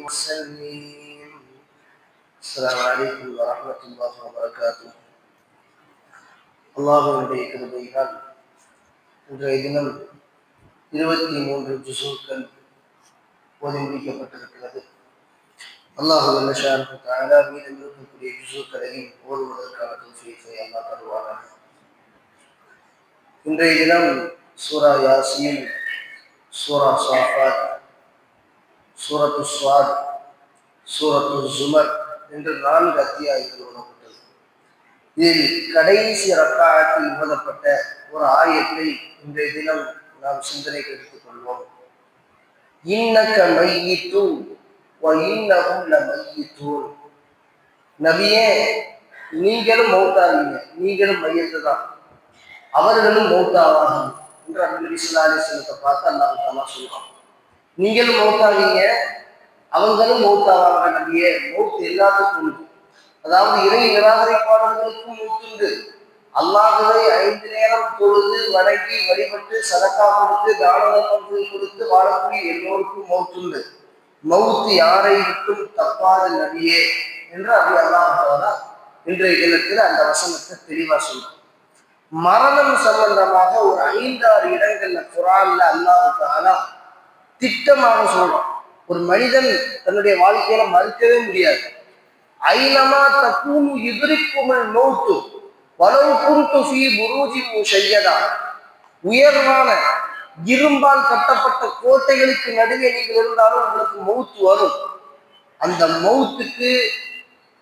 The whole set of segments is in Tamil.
وسلم. السلام عليكم ورحمة الله وبركاته. அல்லாஹ்வுடைய கிருபையால் இன்றைய தினம் 23 ஜுஸூக்கள் ஓதி முடிக்கப்பட்டிருக்கிறது. அல்லாஹ் ஜல்ல ஷானஹு தஆலா மீதம் இருக்கக்கூடிய ஜுஸூக்களையும் ஓதுவதற்கான தௌஃபீகை அல்லாஹ் தருவானாக. இன்றைய தினம் சூரா யாசீன், சூரா ஸாஃபாத், சூரத்து ஸாத், சூரத்து ஸுமர் என்று 4 அத்தியாயங்கள் ஓதப்பட்டது. இதில் கடைசி ரக்காஅத்தில் ஓதப்பட்ட ஒரு ஆயத்தை இன்றைய தினம் நாம் சிந்தனைக்கு எடுத்துக் கொள்வோம். இன்னக மையித்துன் வ இன்னஹும் லமையித்தூன். நபியே, நீங்களும் மௌத்தாவீங்க, நீங்களும் மையத்து தான், அவர்களும் மௌத்தாவாங்க என்று நபி ஸல்லல்லாஹு அலைஹி வஸல்லத்தை பார்த்து அல்லாஹ் தஆலா சொல்றான். நீங்களும் மௌத்தாவீங்க, அவங்களும் மௌத்தாவாங்க நபியே. மௌத் எல்லாத்துக்கும் உண்டு. அதாவது இறை நிராகரிப்பாளர்களுக்கும் மௌத்துண்டு. அல்லாஹ்வை 5 நேரம் தொழுது வணங்கி வழிபட்டு சதக்கா கொடுத்து தான தர்மங்கள் கொடுத்து வாழக்கூடிய எல்லோருக்கும் மௌத்துண்டு. மௌத்து யாரை விட்டும் தப்பாது நபியே என்று அல்லாஹ் தஆலா இன்றைய தினத்தில் அந்த வசனத்தை தெளிவா சொல்றான். மரணம் சம்பந்தமாக ஒரு 5-6 இடங்கள்ல குர்ஆன்ல அல்லாஹ் தஆலா திட்டமாக சொல்றான். ஒரு மனிதன் தன்னுடைய வாழ்க்கையில மறுக்கவே முடியாது. ஐனமா தகூனு யுத்ரிக்குமுல் மௌத் வலவ் குன்து ஃபீ புரூஜின் முஷய்யதா. உயர்வான இரும்பால் கட்டப்பட்ட கோட்டைகளுக்கு நடுவே நீங்கள் இருந்தாலும் உங்களுக்கு மௌத் வரும். அந்த மௌத்துக்கு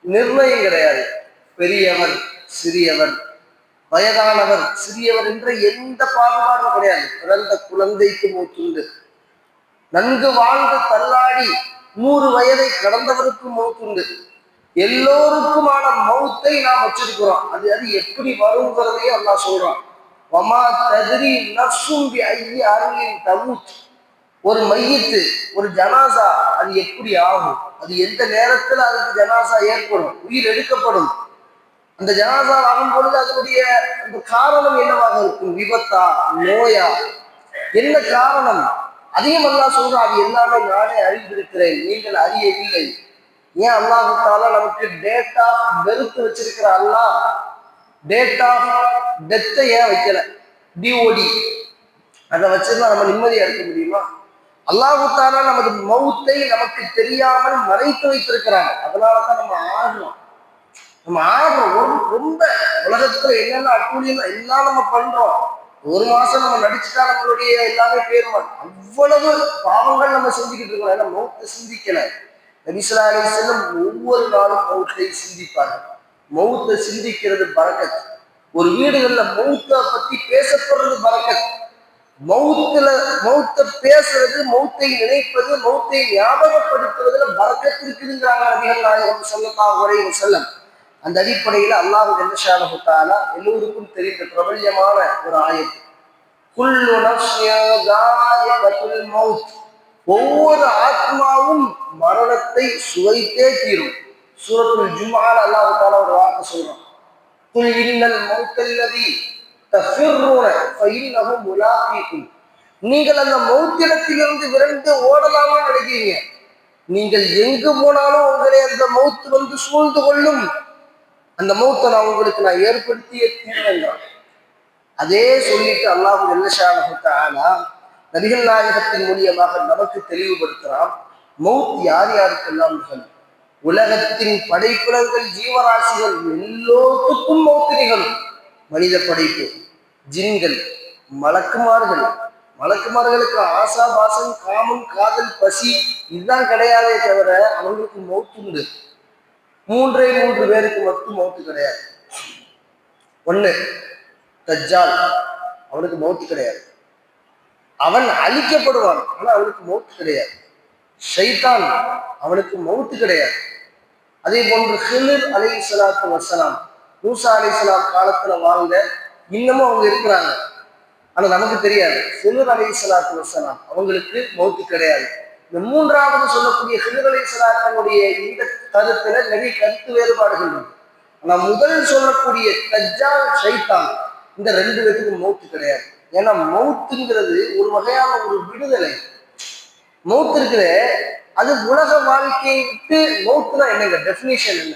நிர்ணயம் கிடையாது. பெரியவர், சிறியவர், வயதானவர், சிறியவர் என்ற எந்த பாகுபாடும் கிடையாது. பிறந்த குழந்தைக்கு மௌத்துண்டு. நன்கு வாழ்ந்து தள்ளாடி 100 வயதை கடந்தவருக்கு மௌத்துண்டு. எல்லோருக்குமான மௌத்தை நாம் வச்சிருக்கிறோம். அது எப்படி வருங்கிறதையே அல்லாஹ் சொல்றான். வமா தத்ரி நஃப்ஸுன் பிஅய்யி அர்லின் தமூத். ஒரு மையத்து, ஒரு ஜனாசா, அது எப்படி ஆகும், அது எந்த நேரத்தில் அதுக்கு ஜனாசா ஏற்படும், உயிர் எடுக்கப்படும். அந்த ஜனாசா ஆகும் பொழுது அதனுடைய அந்த காரணம் என்னவாக இருக்கும்? விபத்தா, நோயா, என்ன காரணம்? அதையும் அல்லாஹ் சொல்றான். அது எல்லாமே நானே அறிந்திருக்கிறேன், நீங்கள் அறியவில்லை. ஏன் அல்லாஹ் தஆலா நமக்கு டேட் ஆஃப் பெர்த் வச்சிருக்கிற அல்லாஹ் டேட் ஆஃப் டெத்தை ஏன் வைக்கல? டிஓடி அதை வச்சிருந்தா நம்ம நிம்மதியா இருக்க முடியுமா? அல்லாஹ் தஆலா நமது மௌத்தை நமக்கு தெரியாமல் மறைத்து வைத்திருக்கிறாங்க. அதனாலதான் நம்ம ஆடுறோம். ரொம்ப உலகத்துல என்னென்ன அட்டூழியம் எல்லாம் நம்ம பண்றோம். 1 மாசம் நம்ம நடிச்சுட்டா நம்மளுடைய எல்லாமே பேருமான். அவ்வளவு பாவங்கள் நம்ம செஞ்சுக்கிட்டு இருக்கோம். ஏன்னா மௌத்தை சிந்திக்கல. நபி ஸல்லல்லாஹு அலைஹி வஸல்லம் ஒவ்வொரு நாளும் மௌத்தை சிந்திப்பார்கள். மௌத்தை சிந்திக்கிறது பரக்கத். ஒரு வீடுகள்ல மௌத்தை பத்தி பேசப்படுறது பரக்கத். மௌத்தை பேசுறது, மௌத்தை நினைப்பது, மௌத்தை ஞாபகப்படுத்துவதில் பரக்கத் இருக்குதுங்கிறாங்க நபிகள் நாயகம் ஸல்லல்லாஹு அலைஹி வஸல்லம். அந்த அடிப்படையில் அல்லாஹ் ஜல்ல ஷானஹு தஆலா எல்லோருக்கும் தெரிந்த பிரபல்யமான ஒரு ஆயத்து, குல்லு நஃப்ஸின் ஸாயிகத்துல் மௌத். ஒவ்வொரு ஆத்மாவும் மரணத்தை சுவைத்தே தீரும். சூரத்துல் ஜும்ஆல அல்லாஹ் தஆலா ஒரு வார்த்தை சொல்றான். குல் இன்னல் மௌத்தல்லதி தஃபிர்ரூன ஃபஇன்னஹு முலாகீக்கும். நீங்கள் அந்த மௌத்திடத்திலிருந்து விரண்டு ஓடலாம்னு நினைக்கிறீங்க. நீங்கள் எங்கு போனாலும் உங்களை அந்த மௌத் வந்து சூழ்ந்து கொள்ளும். அந்த மௌத்தை நான் ஏற்படுத்தியே தீர்வேன். அதே சொல்லிட்டு அல்லாஹ் ஜல்ல ஷானஹு தஆலா நபிகள் நாயகத்தின் மூலியமாக நமக்கு தெளிவுபடுத்துகிறான். மௌத் யார் யாருக்கெல்லாம் நிகழும்? உலகத்தின் படைப்பினங்கள், ஜீவராசிகள் எல்லோருக்கும் மௌத் நிகழும். மனித படைப்பு, ஜின்கள், மலக்குமார்கள். மலக்குமார்களுக்கு ஆசா, பாசம், காமம், காதல், பசி இதுதான் கிடையாதே தவிர அவங்களுக்கு மௌத் உண்டு. 3 பேருக்கு மட்டும் மௌத்து கிடையாது. 1 தஜ்ஜால், அவனுக்கு மௌத்து கிடையாது. அவன் அழிக்கப்படுவான், ஆனா அவனுக்கு மௌத்து கிடையாது. ஷைத்தான், அவனுக்கு மௌத்து கிடையாது. அதே போன்று ஹில்ர் அலைஹிஸ்ஸலாத்து வஸ்ஸலாம், மூசா அலைஹிஸ்ஸலாம் காலத்துல வாழ்ந்த, இன்னமும் அவங்க இருக்கிறாங்க, ஆனா நமக்கு தெரியாது. ஹில்ர் அலைஹிஸ்ஸலாத்து வஸ்ஸலாம் அவங்களுக்கு மௌத்து கிடையாது. இந்த 3வது சொல்லக்கூடிய ஹில்ர் அலைஹிஸ்ஸலாத்துடைய இந்த கருத்துல நிறைய கருத்து வேறுபாடுகள் உண்டு. ஆனா முதல் சொல்லக்கூடிய தஜ்ஜால், ஷைத்தான், இந்த 2 பேருக்கும் மௌத்து கிடையாது. ஏன்னா மௌத்துங்கிறது ஒரு வகையான ஒரு விடுதலை. மௌத்து இருக்கிற அது உலக வாழ்க்கையை விட்டு மௌத்துனா என்னங்க டெஃபினிஷன் என்ன?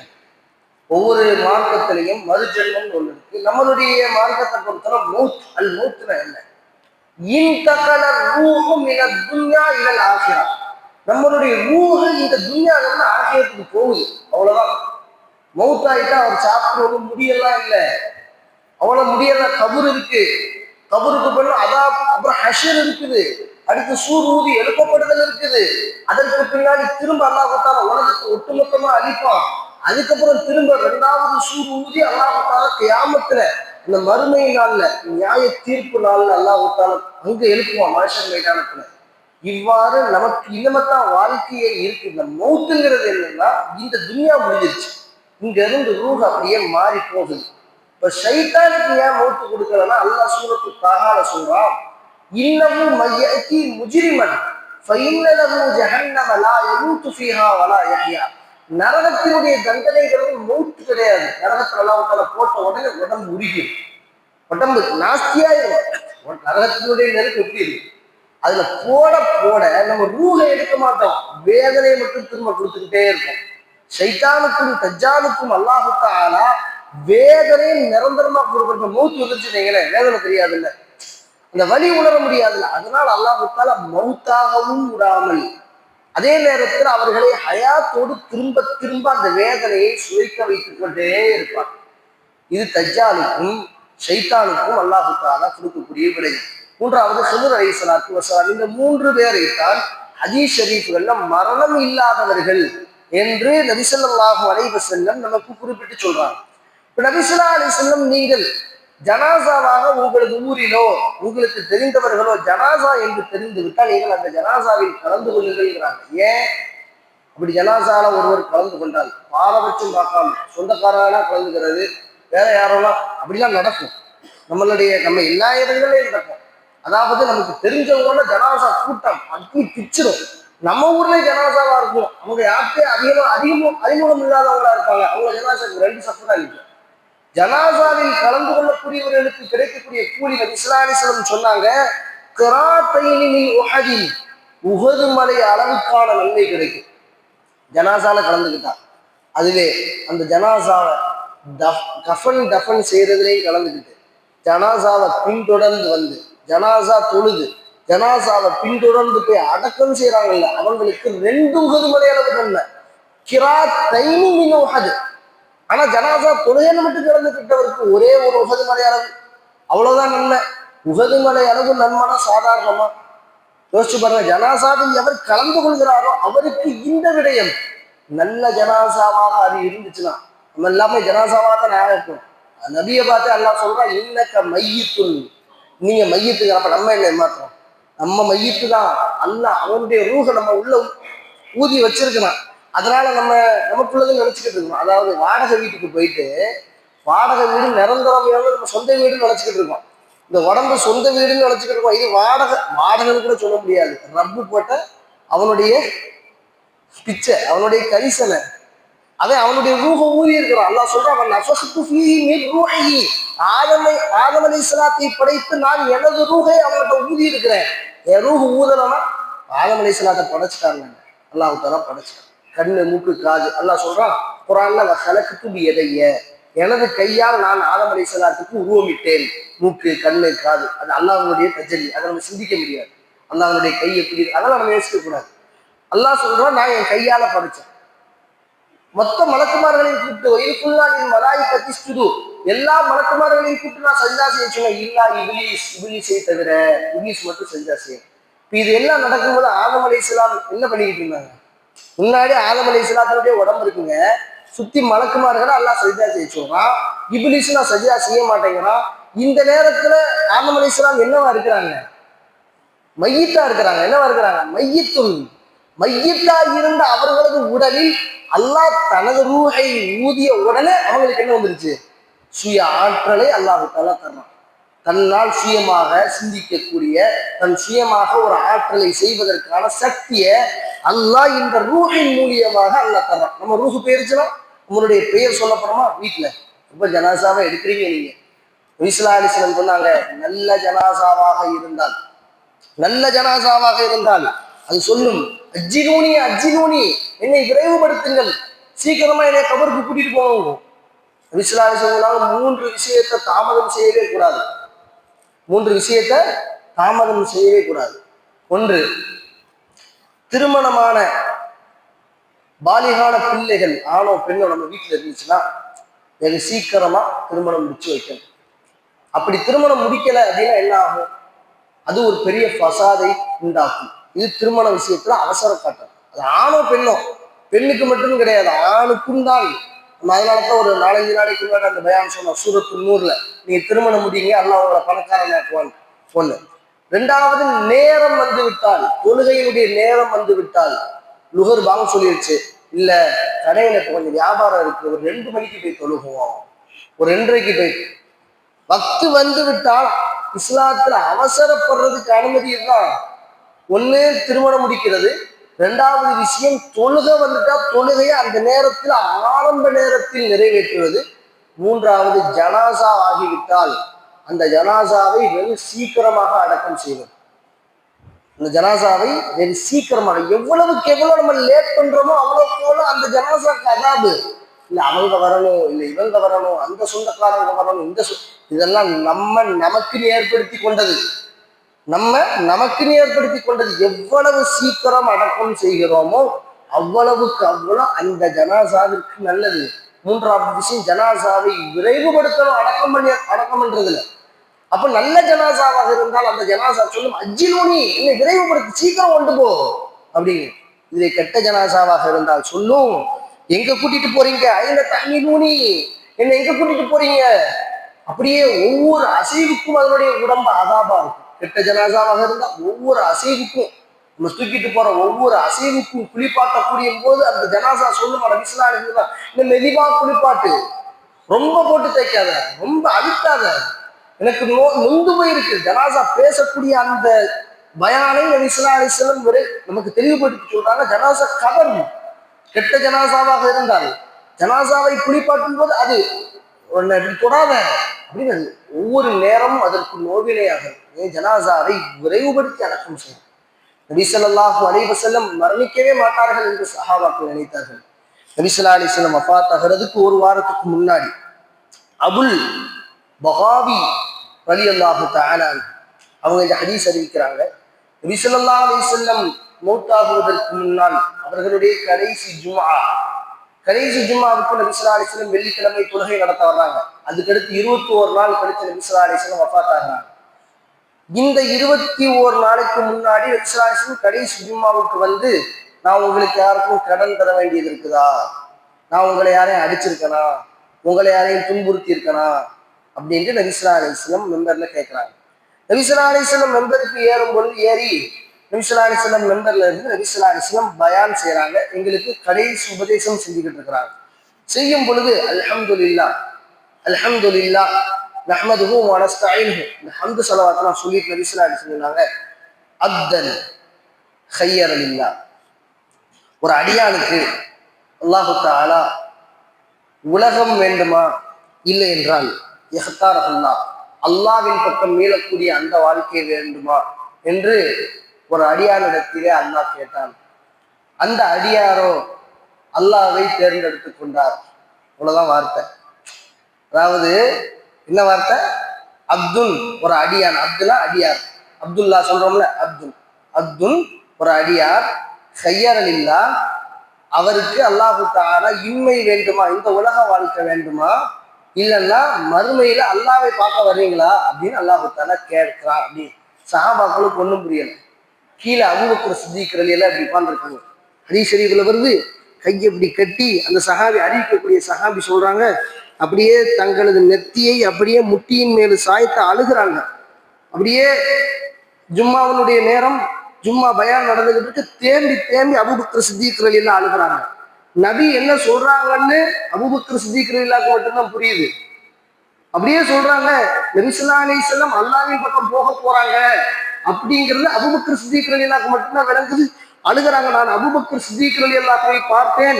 ஒவ்வொரு மார்க்கத்திலையும் மறுஜென்மம் ஒண்ணு இருக்கு. நம்மளுடைய மார்க்கத்தை பொறுத்தவரை மௌத் அல் மௌத்துனா என்ன? இன்தகல ரூஹு மினத் துன்யா இலல் ஆகிரா. நம்மளுடைய ரூஹு இந்த துன்யால இருந்து ஆகிரத்துக்கு போகுது, அவ்வளவுதான். மௌத்தாயிட்டா அவர் சாப்பிடுறது முடியலாம் இல்லை, அவ்வளவு முடியல. கபூர் இருக்கு, கபூருக்கு பிறகு அப்புறம் ஹஷர் இருக்குது, அடுத்து சூர் ஊதி எழுப்பப்படுதல் இருக்குது. அதற்கு பின்னாடி திரும்ப அல்லாஹ்வுத்தாலா உலகத்தை ஒட்டுமொத்தமா அழிப்பான். அதுக்கப்புறம் திரும்ப 2வது சூர் ஊதி அல்லாஹ்வுத்தாலா கியாமத்துல இந்த மறுமை நாள்ல நியாய தீர்ப்பு நாள்ல அல்லாஹ்வுத்தாலா அங்க எழுப்புவான் மனுஷன் மைதானத்துல. இவ்வாறு நமக்கு இனிமத்தான் வாழ்க்கையே இருக்கு. இந்த மௌத்துங்கிறது என்னன்னா இந்த துன்யா முடிஞ்சிருச்சு, இங்க இருந்து ரூஹ் அப்படியே மாறி போகுது. இப்ப ஷைத்தானுக்கு ஏன் மௌத்து கொடுக்கலன்னா அல்லாஹ் சூரத்து தாஹால சொல்றான், இன்னமும் மையத்தி முஜ்ரிமன் ஃபஇன்னலஹு ஜஹன்னம லா யமூது ஃபீஹா வலா யஹ்யா. நரகத்தினுடைய தண்டனைங்கிறது மௌத்து கிடையாது. நரகத்துல அல்லாஹ்வுத்தாலா போட்ட உடனே உடம்பு உருகிடும், உடம்பு நாஸ்தியாயிரும். நரகத்தினுடைய நெருப்பு எப்படி இருக்கு, அதுல போட போட நம்ம ரூஹை எடுக்க மாட்டோம், வேதனையை மட்டும் திரும்ப கொடுத்துக்கிட்டே இருக்கும். ஷைத்தானுக்கும் தஜ்ஜாலுக்கும் அல்லாஹு தஆலா வேதனை நிரந்தரமா கொடுக்குற. மௌத்து வந்துருச்சுங்களே, வேதனை தெரியாது இல்ல, அந்த வலி உணர முடியாதுல்ல. அதனால அல்லாஹு தஆலா மௌத்தாகவும் விடாமல் அதே நேரத்தில் அவர்களை ஹயாத்தோடு திரும்ப திரும்ப அந்த வேதனையை சுவைக்க வைத்துக் கொண்டே இருப்பார். இது தஜ்ஜாலுக்கும் ஷைத்தானுக்கும் அல்லாஹு தஆலா கொடுக்கக்கூடிய விடை. 3வது ஹித்ர் அலைஹிஸ்ஸலாத்து வஸலாம். இந்த 3 பேரைத்தான் ஹதீஸ் ஷரீஃப்கள்ல மரணம் இல்லாதவர்கள் என்று நபி ஸல்லல்லாஹு அலைஹி வஸல்லம் நமக்கு குறிப்பிட்டு சொல்றாங்க. இப்ப நபி ஸல்லல்லாஹு அலைஹி வஸல்லம், நீங்கள் ஜனாசாவாக உங்களுக்கு ஊரிலோ உங்களுக்கு தெரிந்தவர்களோ ஜனாசா என்று தெரிந்து விட்டால் நீங்கள் அந்த ஜனாசாவில் கலந்து கொள்ளுங்கிறாங்க. ஏன் அப்படி ஜனாசால ஒருவர் கலந்து கொண்டால் பாரபட்சம் பார்க்காம சொந்தக்காரனா கலந்துக்கிறது, வேற யாரெல்லாம் அப்படிலாம் நடக்கும். நம்ம எல்லா இடங்களையும் நடக்கும். அதாவது நமக்கு தெரிஞ்சவங்களோட ஜனாசா கூட்டம் அப்படி பிச்சிடும். நம்ம ஊர்ல ஜனாசாவா இருக்கும், அவங்க யாருக்கே அறிமுகம் இல்லாதவங்களா இருப்பாங்க, அவங்க ஜனாசாவுக்கு 2 சப்பரா இருக்கு. ஜனாசாவில் கலந்து கொள்ளக்கூடியவர்களுக்கு கிடைக்கக்கூடிய கூலி நபி ஸல்லல்லாஹு அலைஹி வஸல்லம் சொன்னாங்க, கிராத்தைனி மின் உஹதி, உஹது மலை அளவுக்கான நன்மை கிடைக்கும் ஜனாசால கலந்துக்கிட்டா. அதுவே அந்த ஜனாசாவை கஃன் செய்யறதுலேயும் கலந்துக்கிட்டு ஜனாசாவை பின்தொடர்ந்து வந்து ஜனாசா தொழுது ஜனாசாவை பின்தொடர்ந்து போய் அடக்கம் செய்யறாங்கல்ல, அவங்களுக்கு 2 உஹது மலை அளவு நன்மை. கிராத்தைனி மின் உஹது. ஆனா ஜனாசா தொழுகைன்னு மட்டும் கலந்துக்கிட்டவருக்கு ஒரே ஒரு உஹது மலை அளவு, அவ்வளவுதான் நன்மை. உஹது மலை அளவு நன்மைனா சாதாரணமா யோசிச்சு பாருங்க. ஜனாசாவில் எவர் கலந்து கொள்கிறாரோ அவருக்கு இந்த விடயம் நல்ல ஜனாசாவாக அது இருந்துச்சுன்னா, நம்ம எல்லாமே ஜனாசாவாக தான் ஞாபகம். நபியை பார்த்து அல்லாஹ் சொல்றான், இன்னக்க மையத்துன், நீங்க மையத்துக்கு. அப்ப நம்ம என்ன ஏமாத்துறோம், நம்ம மையத்து தான். அல்லாஹ் அவனுடைய ரூஹ நம்ம உள்ள ஊதி வச்சிருக்கிறான். அதனால நமக்குள்ளதுன்னு நினைச்சுக்கிட்டு இருக்கோம். அதாவது வாடகை வீட்டுக்கு போயிட்டு வாடகை வீடு நிரந்தரம் நம்ம சொந்த வீடுன்னு நினைச்சுக்கிட்டு இருக்கோம். இந்த உடம்பு சொந்த வீடுன்னு நினைச்சுக்கிட்டு இருக்கோம். இது வாடகைன்னு கூட சொல்ல முடியாது. ரப்பு போட்ட அவனுடைய பிச்சை, அவனுடைய கரிசனை, அவன் அவனுடைய ரூஹ ஊதி இருக்கிறான். அல்லாஹ் சொல்றான், ஆதம் அலைஹிஸ்ஸலாத்தை படைத்து நான் எனது ரூஹை அவன்கிட்ட ஊதி இருக்கிறேன். என் ரூஹ் ஊதலன்னா ஆதம் அலைஹிஸ்ஸலாத்தை படைச்சிட்டாங்க, அல்லாஹ் தஆலா படைச்சிட்டான். கண்ணு மூக்கு காது. அல்லாஹ் சொல்றான் குர்ஆன்ல, வஹலக்து பியதைய, எனது கையால் நான் ஆதம் அலைஹிஸ்ஸலாத்துக்கு உருவமிட்டேன். மூக்கு கண்ணு காது அது அல்லாஹ்வுடைய தஜல்லி, அதை நம்ம சிந்திக்க முடியாது. அல்லாஹ்வுடைய கை எப்படி, அதெல்லாம் நம்ம யோசிக்க கூடாது. அல்லாஹ் சொல்றான், நான் என் கையால படைச்சேன். மொத்த மலக்குமார்களையும் கூப்பிட்டு இதுக்குள்ளானின் மலாய் கத்திஸ்துது, எல்லா மலக்குமார்களையும் கூப்பிட்டு நான் சஜ்தா செய்ய சொன்னேன். இல்லா இபிலீஸை தவிர, இபிலீஸ் மட்டும் சஜ்தா செய்யும். இப்ப இது எல்லாம் நடக்கும்போது ஆதம் அலைஹிஸ்ஸலாம் என்ன பண்ணிக்கிட்டு இருந்தாங்க? முன்னாடி ஆதம் அலைஹிஸ்ஸலாத்துடைய உடம்பு இருக்குங்க, சுத்தி மலக்குமார்களை அல்லாஹ் சஜ்தா செய்ய சொல்றான். இபிலீஸ் நான் சஜ்தா செய்ய மாட்டேங்கிறான். இந்த நேரத்துல ஆதம் அலைஹிஸ்ஸலாம் என்னவா இருக்கிறாங்க? மையத்தா இருக்கிறாங்க. என்னவா இருக்கிறாங்க? மையத்தா இருந்த அவர்களது உடலில் அல்லாஹ் தனது ரூஹை ஊதிய உடனே அவங்களுக்கு என்ன வந்துருச்சு? சுய ஆற்றலை அல்லாஹ் தஆலா தர்றான். தன்னால் சுயமாக சிந்திக்கக்கூடிய, தன் சுயமாக ஒரு ஆற்றலை செய்வதற்கான சக்தியை அல்லாஹ் இந்த ரூஹின் மூலியமாக அல்லாஹ் தர்றான். நம்ம ரூஹு போயிருச்சுன்னா உங்களுடைய பெயர் சொல்லப்படுமா? வீட்டுல ரொம்ப ஜனாசாவை எடுக்கிறீங்க நீங்க. நபி ஸல்லல்லாஹு அலைஹி வஸல்லம் சொன்னாங்க, நல்ல ஜனாசாவாக இருந்தால் அது சொல்லும், அஜ்ஜிலூனி அஜ்ஜிலூனி, என்னை விரைவுபடுத்துங்கள், சீக்கிரமா என்னை கபருக்கு கூட்டிட்டு போவோம். நபிசுல்லாஹு மூன்று விஷயத்தை தாமதம் செய்யவே கூடாது. மூன்று விஷயத்தை தாமதம் செய்யவே கூடாது. ஒன்று, திருமணமான பாலிகான பிள்ளைகள் ஆணோ பெண்ணோ நம்ம வீட்டில் இருந்துச்சுன்னா வெகு சீக்கிரமா திருமணம் முடிச்சு வைக்கணும். அப்படி திருமணம் முடிக்கல அப்படின்னா என்ன ஆகும்? அது ஒரு பெரிய ஃபசாதை உண்டாக்கும். இது திருமண விஷயத்துல அவசர காட்டம். அது ஆணோ பெண்ணோ, பெண்ணுக்கு மட்டும் கிடையாது, ஆணுக்கும் தான். நம்ம அதனாலதான் ஒரு 4-5 நாளைக்கு முன்னாடி அந்த பயான் சொன்னோம், சூரத்து நூறுல, நீங்க திருமணம் முடிங்க அல்லாஹ் உங்களை பணக்காரனாக்குவான். ஒண்ணு. ரெண்டாவது, நேரம் வந்து விட்டால், தொழுகையினுடைய நேரம் வந்து விட்டால், லுகர் வாங்க சொல்லிடுச்சு, இல்ல கடையில இப்போ கொஞ்சம் வியாபாரம் இருக்கு, ஒரு 2 மணிக்கு போய் தொழுகுவோம், ஒரு 2:30க்கு போய். வக்து வந்து விட்டால் இஸ்லாத்துல அவசரப்படுறதுக்கு அனுமதி தான். ஒண்ணு திருமணம் முடிக்கிறது, ரெண்டாவது விஷயம் தொழுகை வந்துட்டா தொழுகையை அந்த நேரத்தில் ஆரம்ப நேரத்தில் நிறைவேற்றுவது, மூன்றாவது ஜனாசா ஆகிவிட்டால் அந்த ஜனாசாவை வெகு சீக்கிரமாக அடக்கம் செய்வது. அந்த ஜனாசாவை வெகு சீக்கிரமாக, எவ்வளவுக்கு எவ்வளவு நம்ம லேட் பண்றோமோ அவ்வளவு போல அந்த ஜனாசாக்கு அதாபு. இல்ல அவங்க வரணும், இல்ல இவங்க வரணும், அந்த சொந்தக்காரங்க வரணும், இதெல்லாம் நமக்கு ஏற்படுத்தி கொண்டது. நமக்குன்னு ஏற்படுத்தி கொண்டது. எவ்வளவு சீக்கிரம் அடக்கம் செய்கிறோமோ அவ்வளவுக்கு அவ்வளவு அந்த ஜனாசாவிற்கு நல்லது. மூன்றாவது விஷயம், ஜனாசாவை விரைவுபடுத்தணும், அடக்கம் பண்றதுல. அப்ப நல்ல ஜனாசாவாக இருந்தால் அந்த ஜனாசா சொல்லும், அஜ்ஜிலூனி, என்னை விரைவுபடுத்தி சீக்கிரம் கொண்டு போ அப்படின்னு. இதை கெட்ட ஜனாசாவாக இருந்தால் சொல்லும், எங்க கூட்டிட்டு போறீங்க, ஐன தஹ்மிலூனி, என்னை எங்க கூட்டிட்டு போறீங்க. அப்படியே ஒவ்வொரு அசைவுக்கும் அதனுடைய உடம்பு அதாபா இருக்கும். கெட்ட ஜனாசாவாக இருந்தால் ஒவ்வொரு அசைவுக்கும், நம்ம தூக்கிட்டு போற ஒவ்வொரு அசைவுக்கும் குளிப்பாட்டக்கூடிய போது அந்த ஜனாசா சொல்லும், இந்த மெதிவா குளிப்பாட்டு, ரொம்ப போட்டு தைக்காத, ரொம்ப அழுத்தாத, எனக்கு நொந்து போயிருக்கு. ஜனாசா பேசக்கூடிய அந்த பயானை நபி ஸல்லல்லாஹு அலைஹி வஸல்லம் நமக்கு தெளிவுபடுத்தி சொல்றாங்க. ஜனாசா கபர், கெட்ட ஜனாசாவாக இருந்தால் ஜனாசாவை குளிப்பாட்டும் போது அது தொடாத அப்படின்னு ஒவ்வொரு நேரமும் அதற்கு நோவினையாக ஜனாசாவை விரைவுபடுத்தி அடக்கம் செய்யும். நபி ஸல்லல்லாஹு அலைஹி வஸல்லம் மரணிக்கவே மாட்டார்கள் என்று சஹாபாக்கள் நினைத்தார்கள். நபி ஸல்லல்லாஹு அலைஹி வஸல்லம் வஃபாத் ஆகிறதுக்கு ஒரு வாரத்துக்கு முன்னாடி அபுல் பகாவி ரலியல்லாஹு தஆலா அவங்க இந்த ஹதீஸ் அறிவிக்கிறாங்க. நபி ஸல்லல்லாஹு அலைஹி வஸல்லம் மௌத்தாகுவதற்கு முன்னால் அவர்களுடைய கடைசி ஜும்ஆவுக்கு நபி ஸல்லல்லாஹு அலைஹி வஸல்லம் வெள்ளிக்கிழமை தொழுகை நடத்த வர்றாங்க. அதுக்கடுத்து 21 நாள் கழித்து நபி ஸல்லல்லாஹு அலைஹி வஸல்லம் வஃபாத் ஆகிறாங்க. இந்த 21 நாளைக்கு முன்னாடி நபி ஸல்லல்லாஹு அலைஹி வஸல்லம் கடைசி ஜும்ஆவுக்கு வந்து, நான் உங்களுக்கு யாருக்கும் கடன் தர வேண்டியது இருக்குதா, நான் உங்களை யாரையும் அடிச்சிருக்கனா, உங்களை யாரையும் துன்புறுத்தி இருக்கனா அப்படின்ட்டு நபி ஸல்லல்லாஹு அலைஹி வஸல்லம் மெம்பர்ல கேட்கிறாங்க. நபி ஸல்லல்லாஹு அலைஹி வஸல்லம் மெம்பருக்கு ஏறும் பொழுது ஏறி நபி ஸல்லல்லாஹு அலைஹி வஸல்லம் மெம்பர்ல இருந்து நபி ஸல்லல்லாஹு அலைஹி வஸல்லம் பயான் செய்யறாங்க. எங்களுக்கு கடைசி உபதேசம் செஞ்சுக்கிட்டு இருக்கிறாங்க. செய்யும் பொழுது அல்ஹம்துலில்லாஹ் அல்ஹம்துலில்லாஹ் நஹ்மதுஹு வ நஸ்தஈனுஹு, இந்த ஹம்து ஸலவாத்லாம் சொல்லிட்டு நபி ஸல்லல்லாஹு அலைஹி வஸல்லம் சொன்னாங்க, அப்தன் ஹய்யர லில்லாஹ், ஒரு அடியானுக்கு அல்லாஹு தஆலா உலகம் வேண்டுமா, இல்லை என்றால் இஹ்தாரஹுல்லாஹ், அல்லாஹ்வின் பக்கம் மீளக்கூடிய அந்த வாழ்க்கை வேண்டுமா என்று ஒரு அடியானிடத்திலே அல்லாஹ் கேட்டான். அந்த அடியாரோ அல்லாஹ்வை தேர்ந்தெடுத்து கொண்டார். அவ்வளவுதான் வார்த்தை. அதாவது என்ன வார்த்தை? அப்துல் ஒரு அடியான், அப்துல்லா அடியார், அப்துல்லா சொல்றோம்ல, அப்துல் ஒரு அடியார், ஹய்யரலில்லா, அவருக்கு அல்லாஹு தஆலா இன்மை வேண்டுமா, இந்த உலக வாழ்க்கை வேண்டுமா, இல்லைன்னா மறுமையில அல்லாஹ்வை பார்க்க வர்றீங்களா அப்படின்னு அல்லாஹு தஆலா கேட்கிறான். அப்படி சஹாபாக்களுக்கு ஒன்றும் புரியல. கீழே அபூபக்கர் சித்திக் ரலியல்லாஹு இப்படி உட்கார்ந்துருக்காங்க. ஹதீஸ் ஷரீஃப்ல வருது, கையை இப்படி கட்டி அந்த சஹாபி, அறிவிக்கக்கூடிய சஹாபி சொல்றாங்க, அப்படியே தங்களது நெத்தியை அப்படியே முட்டியின் மேல் சாய்த்து அழுகிறாங்க. அப்படியே ஜும்மாவினுடைய நேரம், ஜும்மா பயான் நடந்துகிட்டு தேம்பி தேம்பி அபூபக்கர் சித்திக் ரலியல்லாஹு அழுகிறாங்க. நபி என்ன சொல்றாங்கன்னு அபூபக்கர் சித்திக் ரலியல்லாஹு மட்டும்தான் புரியுது. அப்படியே சொல்றாங்க, நபி ஸல்லல்லாஹு அலைஹி வஸல்லம் அல்லாஹ்வின் பக்கம் போக போறாங்க அப்படிங்கிறது அபூபக்கர் சித்திக் ரலியல்லாஹு மட்டும்தான் விளங்குது. அழுகிறாங்க. நான் அபூபக்கர் சித்திக் ரலியல்லாஹுவை பார்த்தேன்,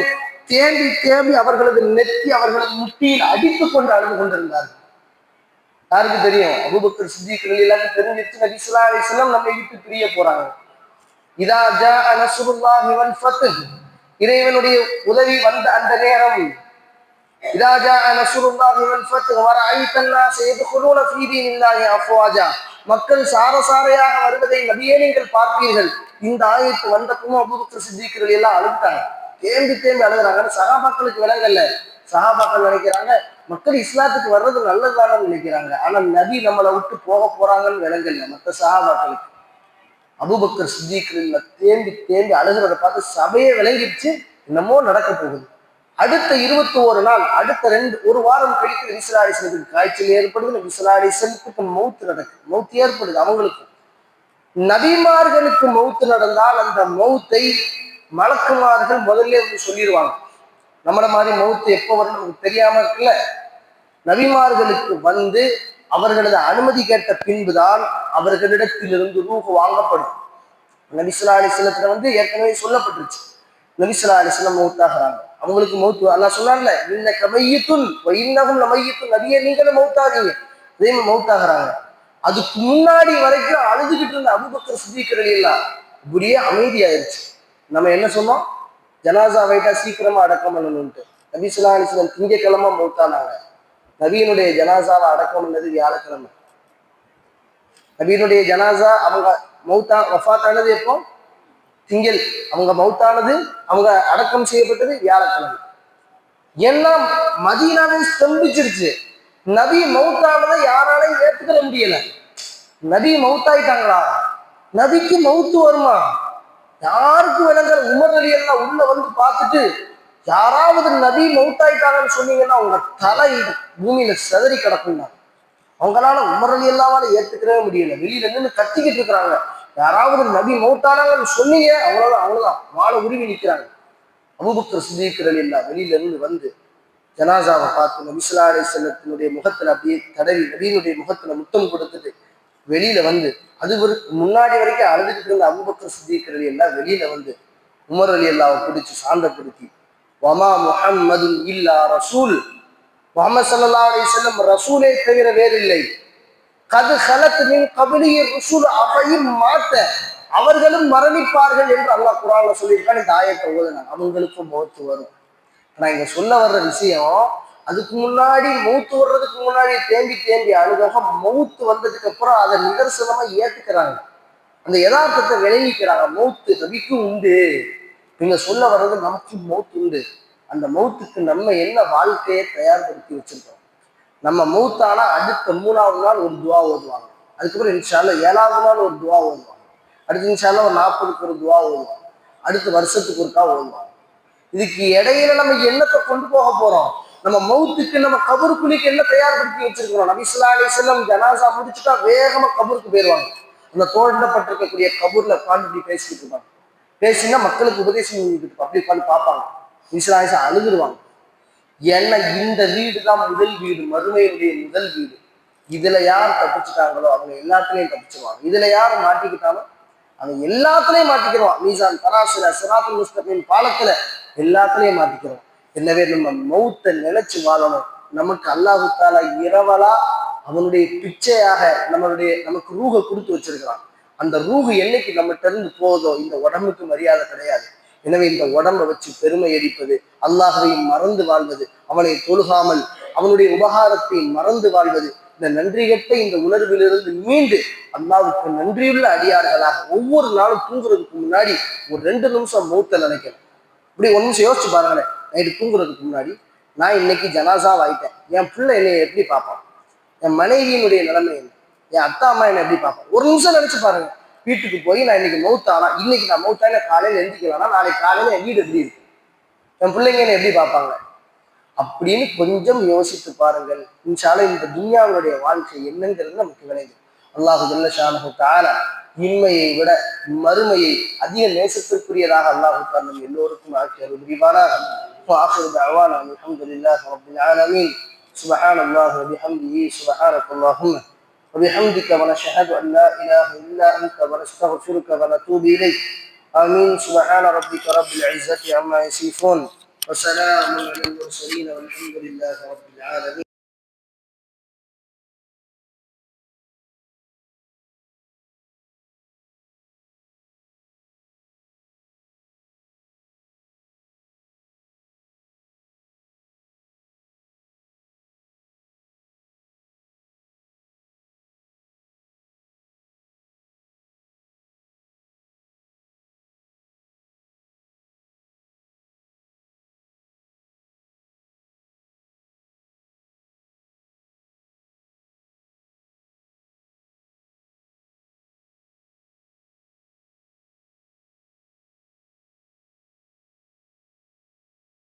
தேம்பி தேம்பி அவர்களது நெத்தி அவர்களது முட்டியில் அடித்துக் கொண்டு அழுது கொண்டிருந்தார்கள். யாருக்கு தெரியும்? அபூபக்கர் சித்திக் ரலியல்லாஹு தெரிஞ்சிருச்சு, நபி ஸல்லல்லாஹு அலைஹி வஸல்லம் நம்மை விட்டு பிரிய போறாங்க. இதா ஜாஅ நஸ்ருல்லாஹி வல் ஃபத்ஹ், இறைவனுடைய உதவி வந்த அந்த நேரம், இதா ஜாஅ நஸ்ருல்லாஹி வல் ஃபத்ஹ் வரஅய்தன் நாஸ யதுகுலூன ஃபீ தீனில்லாஹி அஃப்வாஜா, மக்கள் சாரசாரையாக வருவதை நபியே நீங்கள் பார்ப்பீர்கள். இந்த ஆயத்து வந்தப்பவும் அபூபக்கர் சித்திக் எல்லாம் அழுதுட்டாங்க, தேம்பி தேம்பி அழுகுறாங்க. சஹாபாக்களுக்கு விளங்கல்ல. சஹாபாக்கள் நினைக்கிறாங்க மக்கள் இஸ்லாத்துக்கு வர்றது நல்லதுதானு நினைக்கிறாங்க. ஆனா நபி நம்மளை விட்டு போக போறாங்கன்னு விளங்கல்ல மற்ற சஹாபாக்களுக்கு. அபூபக்கர் சித்திக் தேம்பி தேம்பி அழுகிறத பார்த்து சபையே விளங்கிடுச்சு, என்னமோ நடக்க போகுது. அடுத்த 21 நாள், அடுத்த ஒரு வாரம் கழித்து நபி ஸல்லல்லாஹு அலைஹி வஸல்லத்துக்கு காய்ச்சல் ஏற்படுது. நபி ஸல்லல்லாஹு அலைஹி வஸல்லத்துக்கு மௌத் ஏற்படுது. அவங்களுக்கு, நபிமார்களுக்கு மௌத்து நடந்தால் அந்த மௌத்தை மலக்குமார்கள் முதல்ல சொல்லிடுவாங்க. நம்மள மாதிரி மௌத்து எப்போ வரும் நமக்கு தெரியாம இருக்குல்ல. நபிமார்களுக்கு வந்து அவர்களது அனுமதி கேட்ட பின்புதான் அவர்களிடத்திலிருந்து ரூஹ் வாங்கப்படும். நபி ஸல்லல்லாஹு அலைஹி வஸல்லத்துல வந்து ஏற்கனவே சொல்லப்பட்டுருச்சு, நபி ஸல்லல்லாஹு அலைஹி வஸல்லம் மௌத்தாகிறாங்க. அவங்களுக்கு மௌத்து அல்லாஹ் சொன்னான்ல, இன்னக மையித்துன் வ இன்னஹும் லமையித்துன், நபியே நீங்களும் மௌத்தாதீங்க, அதே மாதிரி மௌத்தாகிறாங்க. அதுக்கு முன்னாடி வரைக்கும் அழுதுகிட்டு இருந்த அபூபக்கர் சித்திக் ரலியல்லாஹு இப்படியே அமைதியாயிருச்சு. நம்ம என்ன சொன்னோம், ஜனாசா வைட்டா சீக்கிரமா அடக்கம் பண்ணணும்ட்டு. நபி ஸல்லல்லாஹு அலைஹி வஸல்லம் திங்கக்கிழமை மௌத்தானாங்க. நபியினுடைய ஜனாசாவை அடக்கம் பண்ணது வியாழக்கிழமை. நபியினுடைய ஜனாசா அவங்க வஃபாத்தானது எப்போ, திங்கள். அவங்க மௌத்தானது, அவங்க அடக்கம் செய்யப்பட்டது வியாழக்கிழமை. ஏன்னா மதீனாவை ஸ்தம்பிச்சிருச்சு. நபி மௌத்தானதை யாராலையும் ஏற்றுக்கிற முடியல. நபி மௌத்தாயிட்டாங்களா, நபிக்கு மௌத்து வருமா, யாருக்கு விளங்குற. உமர் ரலியல்லாஹு உள்ள வந்து பார்த்துட்டு, யாராவது நபி மௌத்தாயிட்டாங்கன்னு சொன்னீங்கன்னா உங்க தலை பூமியில செதறி கிடக்குங்க. அவங்களால உமர் ரலியல்லாஹு ஏற்றுக்கவே முடியல. வெளியில நின்று கத்திக்கிட்டு இருக்கிறாங்க, யாராவது நபி மௌத்தானாங்கன்னு சொன்னீங்க அவ்வளவுதான் வாழை உருவி நிற்கிறாங்க. அபூபக்கர் சித்திக் ரலியல்லாஹு வெளியில இருந்து வந்து ஜனாசாவை பார்த்து நபி ஸல்லல்லாஹு அலைஹி வஸல்லத்தினுடைய முகத்துல அப்படியே தடவி நபியினுடைய முகத்துல முத்தம் கொடுத்துட்டு வெளியில வந்து, அது முன்னாடி வரைக்கும் அழுதுகிட்டு இருந்த அபூபக்கர் சித்திக் ரலியல்லாஹு வெளியில வந்து உமர் ரலியல்லாஹு பிடிச்சு சாந்தப்படுத்தி, வமா முஹம்மதுன் இல்லா ரசூல், முஹம்மது ஸல்லல்லாஹு அலைஹி வஸல்லம் ரசூலை தவிர வேறில்லை. கது ஹலத் மின் கப்லிஹி ருசுல் அஃபஇன் மாத்த, அவர்களும் மரணிப்பார்கள் என்று அல்லாஹ் குர்ஆன்ல சொல்லியிருக்கான். இந்த ஆயத்தை ஓதுனாங்க, அவங்களுக்கும் மௌத்து வரும். ஆனா இங்க சொல்ல வர்ற விஷயம், அதுக்கு முன்னாடி மௌத்து வர்றதுக்கு முன்னாடி தேம்பி தேம்பி அழுதவங்க மௌத்து வந்ததுக்கு அப்புறம் அதை நிதர்சனமா ஏத்துக்கிறாங்க, அந்த யதார்த்தத்தை விளைவிக்கிறாங்க. மௌத்து நபிக்கும் உண்டு, நீங்க சொல்ல வர்றது நமக்கும் மௌத்து உண்டு. அந்த மௌத்துக்கு நம்ம என்ன வாழ்க்கையை தயார்படுத்தி வச்சிருக்கோம். நம்ம மௌத்தானா அடுத்த 3வது நாள் ஒரு துவா ஓதுவாங்க, அதுக்கப்புறம் இன்ஷா அல்லாஹ் 7வது நாள் ஒரு துவா ஓதுவாங்க, அடுத்து இன்ஷா அல்லாஹ் ஒரு 40க்கு ஒரு துவா ஓதுவாங்க, அடுத்து வருஷத்துக்கு ஒருக்கா ஓதுவாங்க. இதுக்கு இடையில நம்ம என்னத்தை கொண்டு போக போறோம், நம்ம மௌத்துக்கு நம்ம கபருக்குழிக்கு என்ன தயார்படுத்தி வச்சிருக்கிறோம். நபி ஸல்லல்லாஹு அலைஹி வஸல்லம் ஜனாசா முடிச்சுட்டா வேகமா கபருக்கு போயிடுவாங்க. அந்த தோண்டப்பட்டிருக்கக்கூடிய கபூர்ல உட்கார்ந்து இப்படி பேசிட்டு இருப்பாங்க. பேசினா மக்களுக்கு உபதேசம் செஞ்சுட்டு அப்படி உட்காந்து பார்ப்பாங்க. நபி ஸல்லல்லாஹு அலைஹி வஸல்லம் அழுதுருவாங்க. ஏன்னா இந்த வீடு தான் முதல் வீடு, மறுமையுடைய முதல் வீடு. இதுல யார் தப்பிச்சுட்டாங்களோ அவங்க எல்லாத்துலயும் தப்பிச்சுருவாங்க. இதுல யார் மாட்டிக்கிட்டாலும் அவன் எல்லாத்துலயும் மாட்டிக்கிறோம். மீசான் தராசுல சிராத்துல் முஸ்தகீம் பாலத்துல எல்லாத்துலயும் மாட்டிக்கிறோம். எனவே நம்ம மௌத்தை நினைச்சு வாழணும். நமக்கு அல்லாஹ் தஆலா இரவலா அவனுடைய பிச்சையாக நமக்கு ரூஹ கொடுத்து வச்சிருக்கிறான். அந்த ரூஹு என்னைக்கு நம்மகிட்ட இருந்து போதோ இந்த உடம்புக்கு மரியாதை கிடையாது. எனவே இந்த உடம்பை வச்சு பெருமை அடிப்பது, அல்லாஹ்வை மறந்து வாழ்வது, அவனை தொழுகாமல் அவனுடைய உபகாரத்தை மறந்து வாழ்வது, இந்த நன்றிகட்ட இந்த உணர்விலிருந்து மீண்டு அல்லாஹ்வுக்கு நன்றியுள்ள அடியார்களாக ஒவ்வொரு நாளும் தூங்குறதுக்கு முன்னாடி ஒரு 2 நிமிஷம் மௌத்தை நினைக்கணும். இப்படி 1 நிமிஷம் யோசிச்சு பாருங்களேன். நைட்டு தூங்குறதுக்கு முன்னாடி, நான் இன்னைக்கு ஜனாசாவ் ஆயிட்டேன், என் பிள்ளை என்னை எப்படி பார்ப்பான், என் மனைவியினுடைய நிலைமை என்ன, என் அத்தா அம்மா என்னை எப்படி பார்ப்பான். 1 நிமிஷம் நினைச்சு பாருங்க. வீட்டுக்கு போய் நான் இன்னைக்கு மௌத்தானா, இன்னைக்கு நான் மௌத்தான காலையில எழுந்திக்கலாம்னா நாளைக்கு காலையில என் வீடு எப்படி இருக்கு, என் பிள்ளைங்க என்னை எப்படி பார்ப்பாங்க அப்படின்னு கொஞ்சம் யோசித்து பாருங்கள். இன்ஷா அல்லாஹ் இந்த துன்யாவுடைய வாழ்க்கை என்னங்கிறது நமக்கு விளையும். அல்லாஹு ஜல்ல ஷானஹு தஆலா இன்மையை விட மறுமையை அதிக நேசத்திற்குரியதாக அல்லாஹு தஆலா நம் எல்லோருக்கும் ஆக்கி அருள் புரிவானாக. வஆகிரு தஅவானா அல்ஹம்துலில்லாஹி ரப்பில் ஆலமீன். சுப்ஹானல்லாஹி வ பிஹம்திஹி சுப்ஹானக்கல்லாஹும்ம وبحمدك ونشهد أن لا إله إلا أنت ونستغفرك ونتوب إليك. آمين. سبحان ربك رب العزة عما يصفون وسلام على المرسلين والحمد لله رب العالمين.